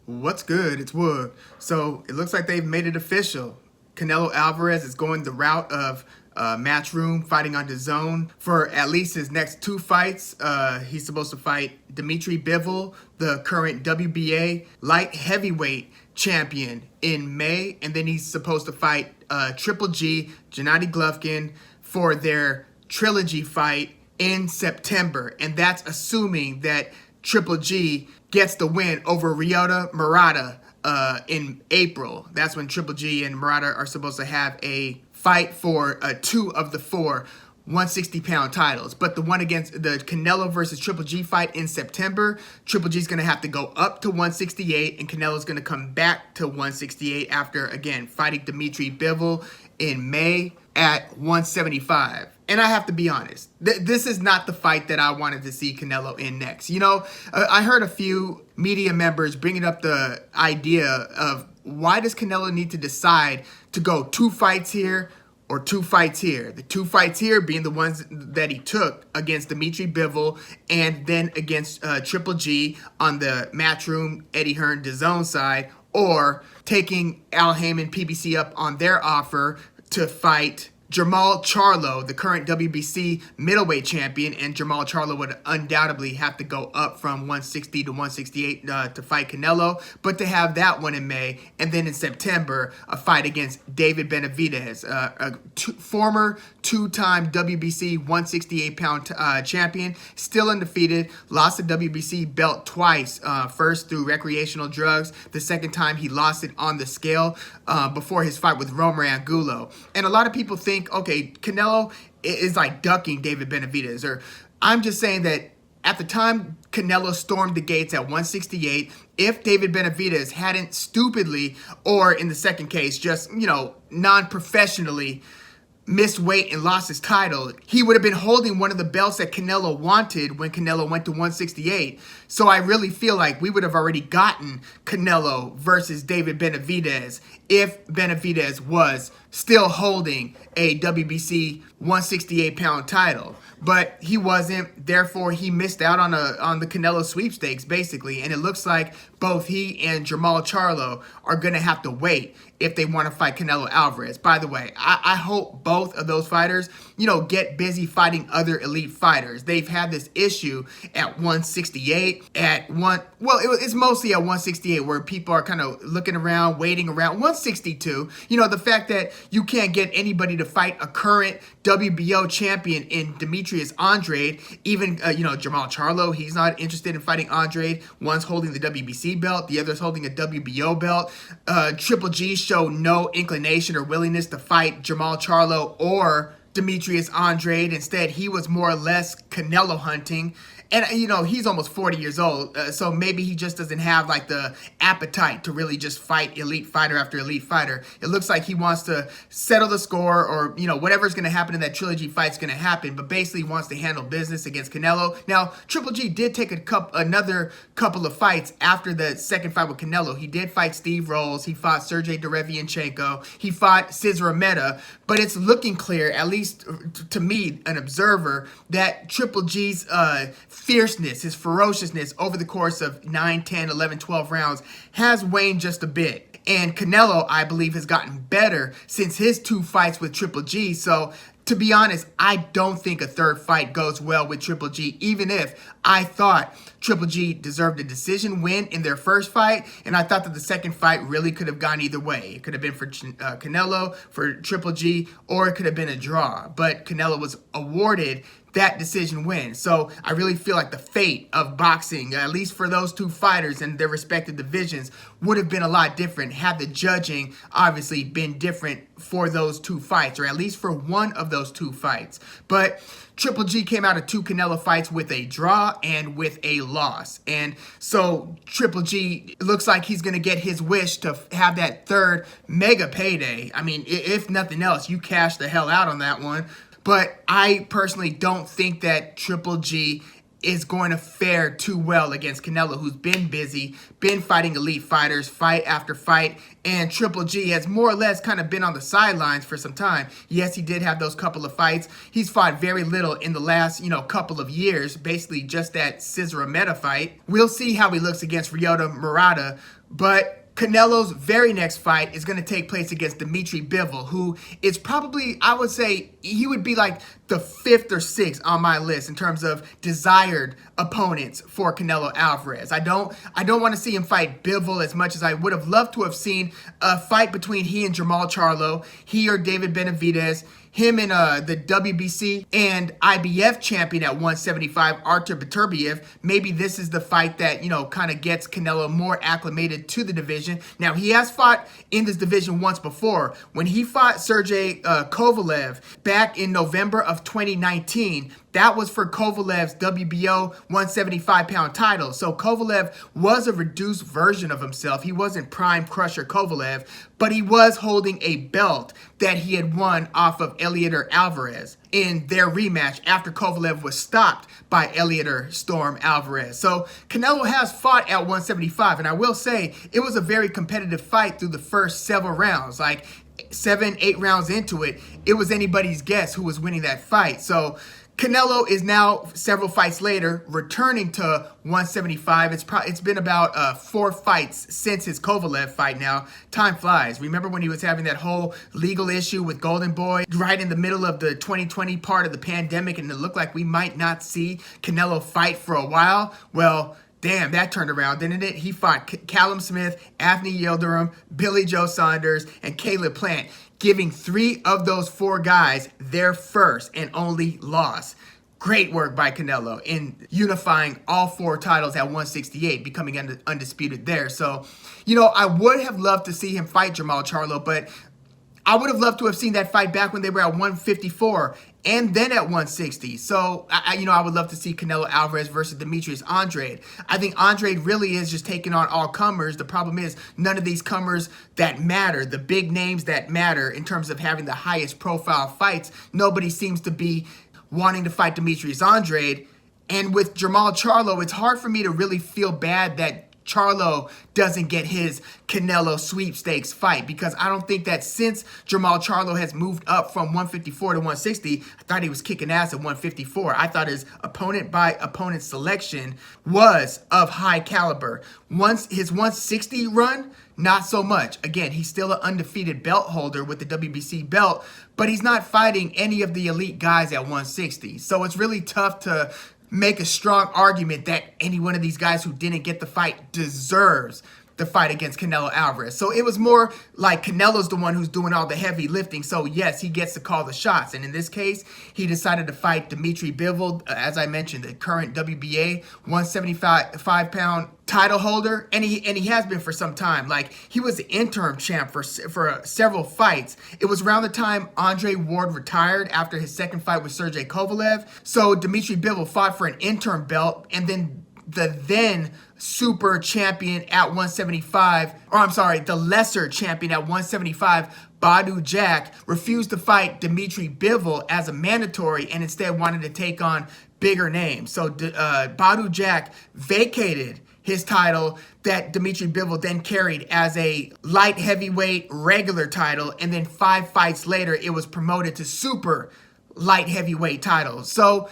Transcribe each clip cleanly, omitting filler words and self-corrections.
What's good? It's Woog. So it looks like they've made it official. Canelo Alvarez is going the route of Matchroom, fighting on DAZN for at least his next two fights. He's supposed to fight Dmitry Bivol, the current WBA Light-Heavyweight Champion, in May, and then he's supposed to fight Triple G, Gennady Golovkin, for their trilogy fight in September, and that's assuming that Triple G gets the win over Ryota Murata in April. That's when Triple G and Murata are supposed to have a fight for two of the four 160-pound titles. But the one against the Canelo versus Triple G fight in September, Triple G's going to have to go up to 168, and Canelo's going to come back to 168 after, again, fighting Dmitry Bivol in May at 175. And I have to be honest, this is not the fight that I wanted to see Canelo in next. You know, I heard a few media members bringing up the idea of why does Canelo need to decide to go two fights here or two fights here? The two fights here being the ones that he took against Dmitry Bivol and then against Triple G on the Matchroom, Eddie Hearn, DAZN side, or taking Al Haymon, PBC up on their offer to fight Jermall Charlo, the current WBC middleweight champion, and Jermall Charlo would undoubtedly have to go up from 160 to 168 to fight Canelo, but to have that one in May, and then in September, a fight against David Benavidez, a former two-time WBC 168-pound champion, still undefeated, lost the WBC belt twice, first through recreational drugs, the second time he lost it on the scale before his fight with Romer Angulo. And a lot of people think, okay, Canelo is like ducking David Benavidez, or I'm just saying that at the time Canelo stormed the gates at 168, if David Benavidez hadn't stupidly, or in the second case, just, you know, non-professionally missed weight and lost his title, he would have been holding one of the belts that Canelo wanted when Canelo went to 168. So I really feel like we would have already gotten Canelo versus David Benavidez if Benavidez was still holding a WBC 168-pound title. But he wasn't, therefore he missed out on the Canelo sweepstakes, basically. And it looks like both he and Jermall Charlo are going to have to wait if they want to fight Canelo Alvarez. By the way, I hope both of those fighters, you know, get busy fighting other elite fighters. They've had this issue at 168, it's mostly at 168 where people are kind of looking around, waiting around. 162, you know, the fact that you can't get anybody to fight a current WBO champion in Demetrius Andrade, even, you know, Jermall Charlo, he's not interested in fighting Andrade. One's holding the WBC belt, the other's holding a WBO belt. Triple G showed no inclination or willingness to fight Jermall Charlo or Demetrius Andrade. Instead, he was more or less Canelo hunting. And, you know, he's almost 40 years old, so maybe he just doesn't have, like, the appetite to really just fight elite fighter after elite fighter. It looks like he wants to settle the score, or, you know, whatever's going to happen in that trilogy fight's going to happen, but basically wants to handle business against Canelo. Now, Triple G did take another couple of fights after the second fight with Canelo. He did fight Steve Rolls. He fought Sergey Derevianchenko. He fought Cesar Rometa. But it's looking clear, at least to me, an observer, that Triple G's fierceness, his ferociousness over the course of 9, 10, 11, 12 rounds has waned just a bit. And Canelo, I believe, has gotten better since his two fights with Triple G. So, to be honest, I don't think a third fight goes well with Triple G, even if I thought Triple G deserved a decision win in their first fight, and I thought that the second fight really could have gone either way. It could have been for Canelo, for Triple G, or it could have been a draw. But Canelo was awarded that decision win. So I really feel like the fate of boxing, at least for those two fighters and their respective divisions, would have been a lot different had the judging obviously been different for those two fights, or at least for one of those two fights. But Triple G came out of two Canelo fights with a draw and with a loss. And so Triple G looks like he's going to get his wish to have that third mega payday. I mean, if nothing else, you cash the hell out on that one. But I personally don't think that Triple G is going to fare too well against Canelo, who's been busy, been fighting elite fighters, fight after fight, and Triple G has more or less kind of been on the sidelines for some time. Yes, he did have those couple of fights. He's fought very little in the last, couple of years, basically just that Cesar Meta fight. We'll see how he looks against Ryota Murata, but Canelo's very next fight is going to take place against Dmitry Bivol, who is probably, I would say, he would be like the 5th or 6th on my list in terms of desired opponents for Canelo Alvarez. I don't want to see him fight Bivol as much as I would have loved to have seen a fight between he and Jermall Charlo, he or David Benavidez, him and the WBC and IBF champion at 175, Artur Beterbiev. Maybe this is the fight that, kind of gets Canelo more acclimated to the division. Now, he has fought in this division once before. When he fought Sergey Kovalev back in November of 2019, that was for Kovalev's WBO 175-pound title. So Kovalev was a reduced version of himself. He wasn't Prime Crusher Kovalev, but he was holding a belt that he had won off of Eliezer Alvarez in their rematch after Kovalev was stopped by Eliezer Storm Alvarez. So Canelo has fought at 175, and I will say it was a very competitive fight through the first several rounds. Like 7-8 rounds into it, it was anybody's guess who was winning that fight. So Canelo is now, several fights later, returning to 175. It's been about 4 fights since his Kovalev fight now. Time flies. Remember when he was having that whole legal issue with Golden Boy right in the middle of the 2020 part of the pandemic, and it looked like we might not see Canelo fight for a while? Well, damn, that turned around, didn't it? He fought Callum Smith, Avni Yildirim, Billy Joe Saunders, and Caleb Plant, giving 3 of those 4 guys their first and only loss. Great work by Canelo in unifying all 4 titles at 168, becoming undisputed there. So, I would have loved to see him fight Jermall Charlo, but I would have loved to have seen that fight back when they were at 154 and then at 160. So, I would love to see Canelo Alvarez versus Demetrius Andrade. I think Andrade really is just taking on all comers. The problem is none of these comers that matter, the big names that matter in terms of having the highest profile fights, nobody seems to be wanting to fight Demetrius Andrade. And with Jermall Charlo, it's hard for me to really feel bad that Charlo doesn't get his Canelo sweepstakes fight, because I don't think that since Jermall Charlo has moved up from 154 to 160, I thought he was kicking ass at 154. I thought his opponent by opponent selection was of high caliber. Once his 160 run, not so much. Again, he's still an undefeated belt holder with the WBC belt, but he's not fighting any of the elite guys at 160. So it's really tough to make a strong argument that any one of these guys who didn't get the fight deserves the fight against Canelo Alvarez. So it was more like Canelo's the one who's doing all the heavy lifting. So yes, he gets to call the shots. And in this case, he decided to fight Dmitry Bivol, as I mentioned, the current WBA 175-pound title holder, and he has been for some time. Like, he was the interim champ for several fights. It was around the time Andre Ward retired after his second fight with Sergey Kovalev. So Dmitry Bivol fought for an interim belt, and then the then super champion at 175, the lesser champion at 175, Badou Jack, refused to fight Dmitry Bivol as a mandatory and instead wanted to take on bigger names. So Badou Jack vacated his title that Dmitry Bivol then carried as a light heavyweight regular title, and then 5 fights later it was promoted to super light heavyweight title. So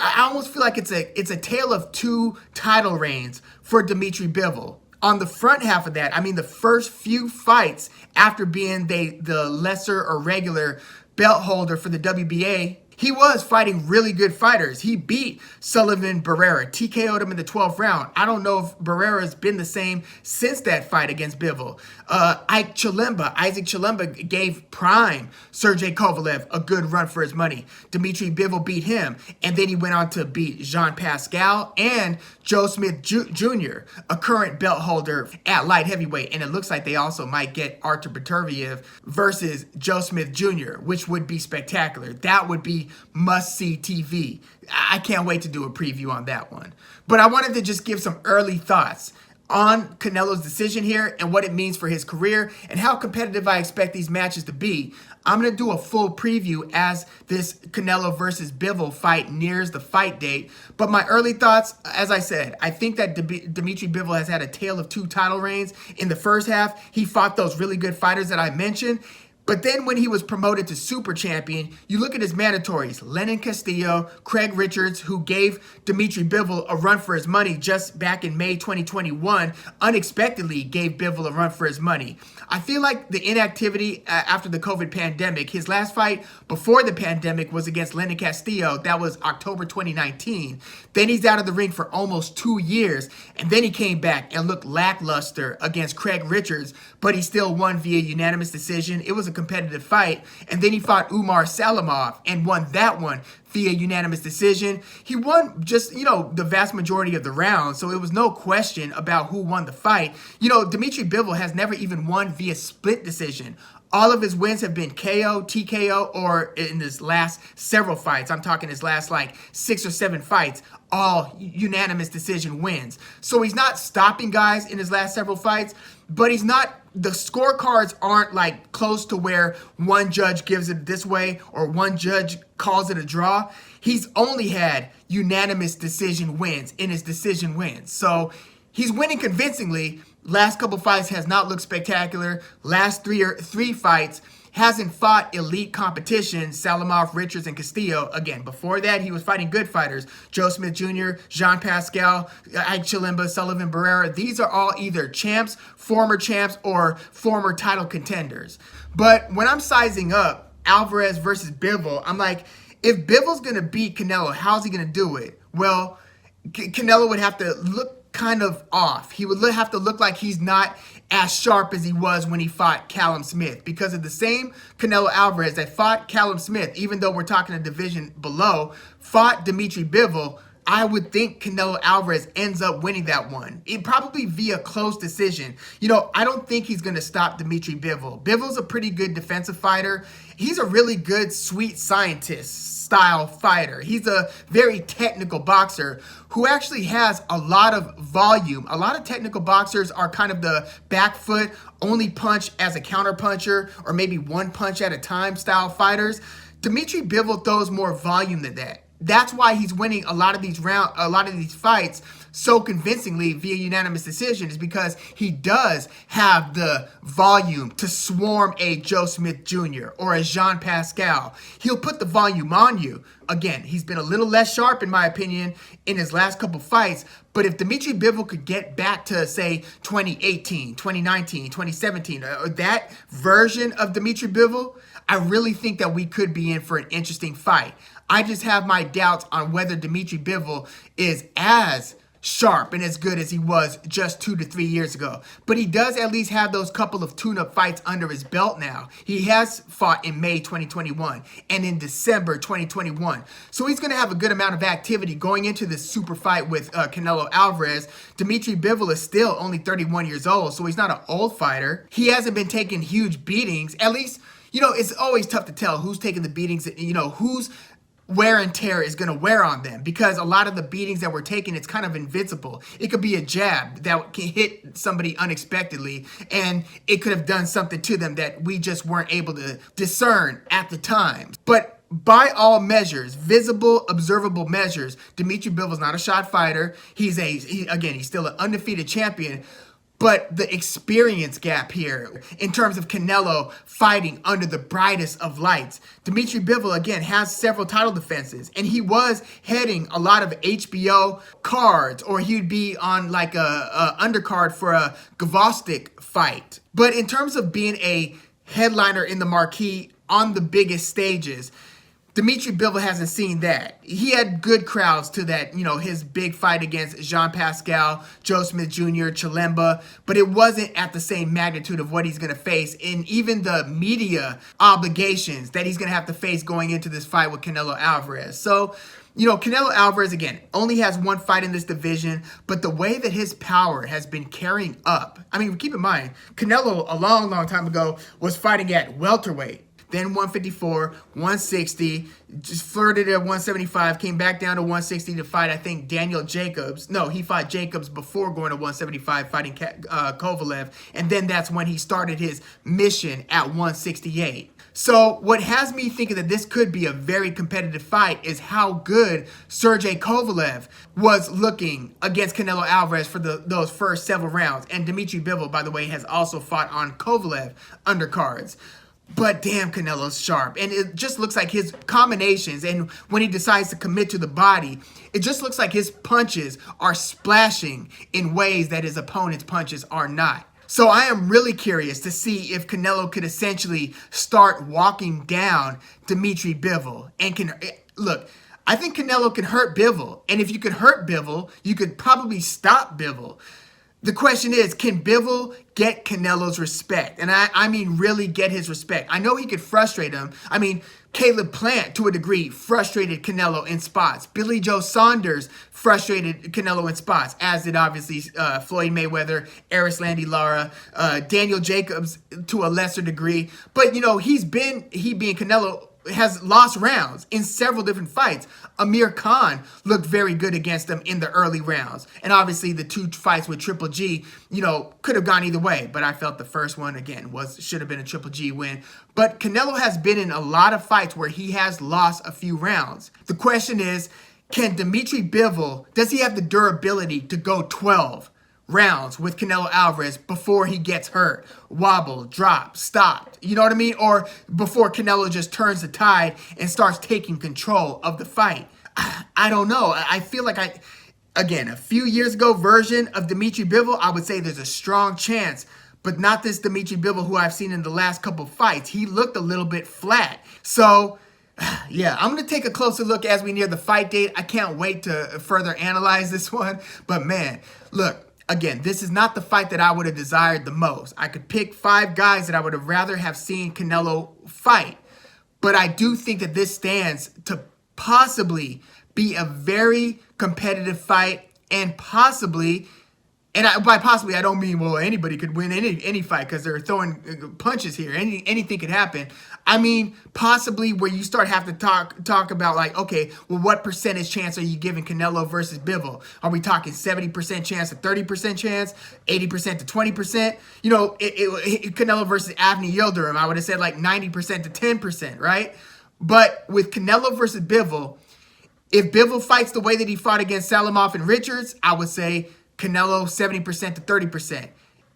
I almost feel like it's a tale of 2 title reigns for Dmitry Bivol. On the front half of that, I mean the first few fights after being the lesser or regular belt holder for the WBA, he was fighting really good fighters. He beat Sullivan Barrera, TKO'd him in the 12th round. I don't know if Barrera's been the same since that fight against Bivol. Isaac Chilemba gave prime Sergey Kovalev a good run for his money. Dmitry Bivol beat him, and then he went on to beat Jean Pascal and Joe Smith Jr., a current belt holder at light heavyweight. And it looks like they also might get Artur Beterbiev versus Joe Smith Jr., which would be spectacular. That would be must-see TV. I can't wait to do a preview on that one. But I wanted to just give some early thoughts on Canelo's decision here and what it means for his career and how competitive I expect these matches to be. I'm going to do a full preview as this Canelo versus Bivol fight nears the fight date. But my early thoughts, as I said, I think that Dmitry Bivol has had a tale of two title reigns. In the first half, he fought those really good fighters that I mentioned. But then when he was promoted to super champion, you look at his mandatories, Lenin Castillo, Craig Richards, who gave Dmitry Bivol a run for his money just back in May 2021, unexpectedly gave Bivol a run for his money. I feel like the inactivity after the COVID pandemic, his last fight before the pandemic was against Lenin Castillo. That was October 2019. Then he's out of the ring for almost 2 years. And then he came back and looked lackluster against Craig Richards, but he still won via unanimous decision. It was a competitive fight. And then he fought Umar Salimov and won that one via unanimous decision. He won just, the vast majority of the rounds, so it was no question about who won the fight. Dmitry Bivol has never even won via split decision. All of his wins have been KO, TKO, or in his last several fights. I'm talking his last 6 or 7 fights, all unanimous decision wins. So he's not stopping guys in his last several fights, but he's not, the scorecards aren't close to where one judge gives it this way or one judge calls it a draw. He's only had unanimous decision wins in his decision wins. So he's winning convincingly. Last couple fights has not looked spectacular. Last three fights hasn't fought elite competition, Salimov, Richards, and Castillo. Again, before that, he was fighting good fighters. Joe Smith Jr., Jean Pascal, Chilemba, Sullivan Barrera. These are all either champs, or former title contenders. But when I'm sizing up Alvarez versus Bivol, I'm like, if Bivol's going to beat Canelo, how's he going to do it? Well, Canelo would have to look kind of off. He would have to look like he's not as sharp as he was when he fought Callum Smith, because of the same Canelo Alvarez that fought Callum Smith, even though we're talking a division below, fought Dmitry Bivol. I would think Canelo Alvarez ends up winning that one. It probably via close decision. I don't think he's going to stop Dmitry Bivol. Bivol's a pretty good defensive fighter. He's a really good sweet scientist style fighter. He's a very technical boxer who actually has a lot of volume. A lot of technical boxers are kind of the back foot, only punch as a counter puncher, or maybe one punch at a time style fighters. Dmitry Bivol throws more volume than that. That's why he's winning a lot of these fights so convincingly via unanimous decision, is because he does have the volume to swarm a Joe Smith Jr. or a Jean Pascal. He'll put the volume on you. Again, he's been a little less sharp, in my opinion, in his last couple fights. But if Dmitry Bivol could get back to, say, 2018, 2019, 2017, or that version of Dmitry Bivol, I really think that we could be in for an interesting fight. I just have my doubts on whether Dmitry Bivol is as sharp and as good as he was just 2 to 3 years ago. But he does at least have those couple of tune-up fights under his belt now. He has fought in May 2021 and in December 2021. So he's going to have a good amount of activity going into this super fight with Canelo Alvarez. Dmitry Bivol is still only 31 years old, so he's not an old fighter. He hasn't been taking huge beatings. At least, it's always tough to tell who's taking the beatings, who's wear and tear is going to wear on them, because a lot of the beatings that we're taking, it's kind of invincible. It could be a jab that can hit somebody unexpectedly, and it could have done something to them that we just weren't able to discern at the time. But by all measures, visible, observable measures, Dmitry Bivol's not a shot fighter. He's still an undefeated champion. But the experience gap here in terms of Canelo fighting under the brightest of lights. Dmitry Bivol, again, has several title defenses, and he was heading a lot of HBO cards, or he'd be on a undercard for a Gvozdyk fight. But in terms of being a headliner in the marquee on the biggest stages, Dmitry Bivol hasn't seen that. He had good crowds to that, his big fight against Jean Pascal, Joe Smith Jr., Chilemba, but it wasn't at the same magnitude of what he's going to face in even the media obligations that he's going to have to face going into this fight with Canelo Alvarez. So, Canelo Alvarez, again, only has one fight in this division, but the way that his power has been carrying up, keep in mind, Canelo a long, long time ago was fighting at welterweight. then 154, 160, just flirted at 175, came back down to 160 to fight, I think, Daniel Jacobs. No, he fought Jacobs before going to 175, fighting Kovalev, and then that's when he started his mission at 168. So what has me thinking that this could be a very competitive fight is how good Sergey Kovalev was looking against Canelo Alvarez for those first several rounds. And Dmitry Bivol, by the way, has also fought on Kovalev undercards. But damn, Canelo's sharp. And it just looks like his combinations, and when he decides to commit to the body, it just looks like his punches are splashing in ways that his opponent's punches are not. So I am really curious to see if Canelo could essentially start walking down Dmitry Bivol and can look. I think Canelo can hurt Bivol, and if you could hurt Bivol, you could probably stop Bivol. The question is, can Bivol get Canelo's respect? And I mean really get his respect. I know he could frustrate him. I mean, Caleb Plant, to a degree, frustrated Canelo in spots. Billy Joe Saunders frustrated Canelo in spots, as did obviously Floyd Mayweather, Erislandy Lara, Daniel Jacobs to a lesser degree. But, you know, he being Canelo, has lost rounds in several different fights. Amir Khan looked very good against him in the early rounds. And obviously the two fights with Triple G, you know, could have gone either way. But I felt the first one, again, should have been a Triple G win. But Canelo has been in a lot of fights where he has lost a few rounds. The question is, can Dmitry Bivol, does he have the durability to go 12 rounds with Canelo Alvarez before he gets hurt, wobble, drop, stop, you know what I mean? Or before Canelo just turns the tide and starts taking control of the fight? I don't know. I feel like again, a few years ago version of Dmitry Bivol, I would say there's a strong chance, but not this Dmitry Bivol who I've seen in the last couple fights. He looked a little bit flat. So yeah, I'm going to take a closer look as we near the fight date. I can't wait to further analyze this one. But man, look, again, this is not the fight that I would have desired the most. I could pick 5 guys that I would have rather have seen Canelo fight. But I do think that this stands to possibly be a very competitive fight, and possibly, by possibly I don't mean, well, anybody could win any fight because they're throwing punches here. Anything could happen. I mean, possibly where you start having to talk about, like, okay, well, what percentage chance are you giving Canelo versus Bivol? Are we talking 70% chance to 30% chance, 80% to 20%? You know, Canelo versus Avni Yildirim, I would have said like 90% to 10%, right? But with Canelo versus Bivol, if Bivol fights the way that he fought against Salimov and Richards, I would say Canelo 70% to 30%.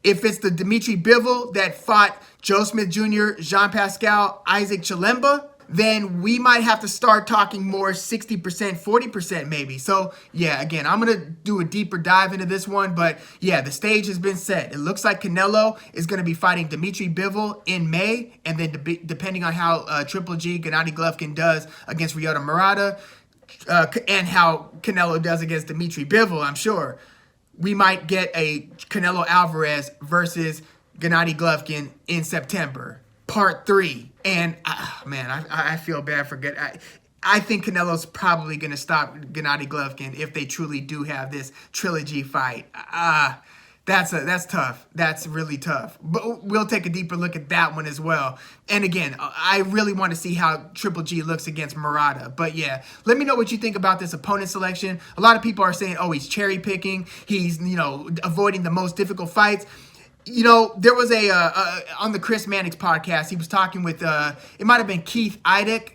If it's the Dmitry Bivol that fought Joe Smith Jr., Jean Pascal, Isaac Chilemba, then we might have to start talking more 60%, 40% maybe. So yeah, again, I'm going to do a deeper dive into this one. But yeah, the stage has been set. It looks like Canelo is going to be fighting Dmitry Bivol in May. And then depending on how Triple G, Gennady Golovkin does against Ryota Murata, and how Canelo does against Dmitry Bivol, I'm sure we might get a Canelo Alvarez versus Gennady Golovkin in September, part 3. And man, I feel bad for I think Canelo's probably going to stop Gennady Golovkin if they truly do have this trilogy fight. That's tough. That's really tough. But we'll take a deeper look at that one as well. And again, I really want to see how Triple G looks against Murata. But yeah, let me know what you think about this opponent selection. A lot of people are saying, oh, he's cherry picking. He's, you know, avoiding the most difficult fights. You know, there was on the Chris Mannix podcast, he was talking with, it might have been Keith Idec.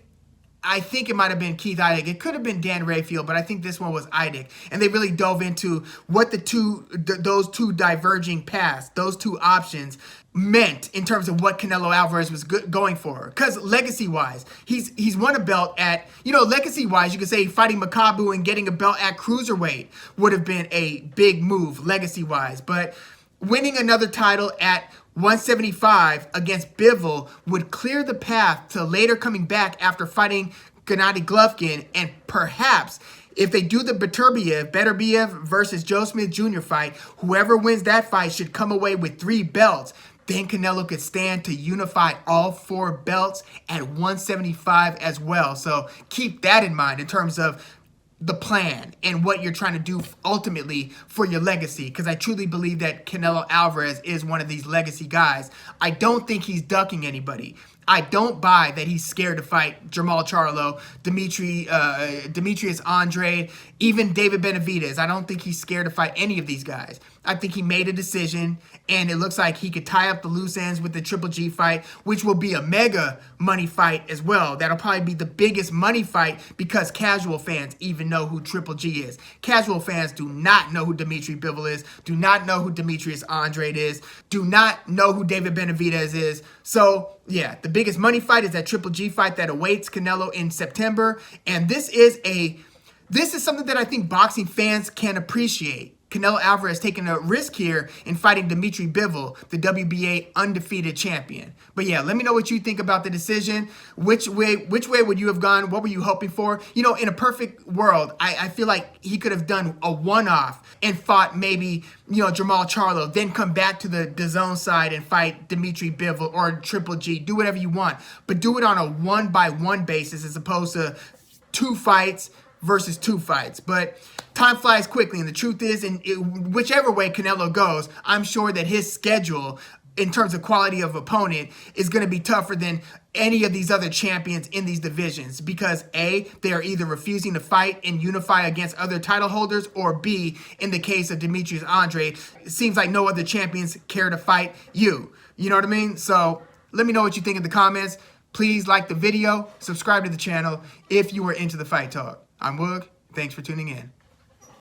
I think it might have been Keith Idec. It could have been Dan Rayfield, but I think this one was Idec. And they really dove into what those two diverging paths, those two options meant in terms of what Canelo Alvarez was going for. Because legacy-wise, he's won a belt at, you know, legacy-wise, you could say fighting Makabu and getting a belt at cruiserweight would have been a big move, legacy-wise. But winning another title at 175 against Bivol would clear the path to later coming back after fighting Gennady Golovkin, and perhaps if they do the Beterbiev versus Joe Smith Jr. fight, whoever wins that fight should come away with 3 belts. Then Canelo could stand to unify all 4 belts at 175 as well. So keep that in mind in terms of the plan and what you're trying to do ultimately for your legacy, because I truly believe that Canelo Alvarez is one of these legacy guys. I don't think he's ducking anybody. I don't buy that he's scared to fight Jermall Charlo, Demetrius Andrade, even David Benavidez. I don't think he's scared to fight any of these guys. I think he made a decision, and it looks like he could tie up the loose ends with the Triple G fight, which will be a mega money fight as well. That'll probably be the biggest money fight because casual fans even know who Triple G is. Casual fans do not know who Dmitry Bivol is, do not know who Demetrius Andrade is, do not know who David Benavidez is. So, yeah, the biggest money fight is that Triple G fight that awaits Canelo in September, and this is something that I think boxing fans can appreciate. Canelo Alvarez taking a risk here in fighting Dmitry Bivol, the WBA undefeated champion. But yeah, let me know what you think about the decision. Which way would you have gone? What were you hoping for? You know, in a perfect world, I feel like he could have done a one-off and fought maybe, you know, Jermall Charlo, then come back to the DAZN side and fight Dmitry Bivol or Triple G. Do whatever you want, but do it on a one-by-one basis as opposed to 2 fights versus 2 fights. But time flies quickly, and the truth is, whichever way Canelo goes, I'm sure that his schedule, in terms of quality of opponent, is going to be tougher than any of these other champions in these divisions because A, they are either refusing to fight and unify against other title holders, or B, in the case of Demetrius Andrade, it seems like no other champions care to fight you. You know what I mean? So let me know what you think in the comments. Please like the video, subscribe to the channel if you are into the fight talk. I'm Woog. Thanks for tuning in.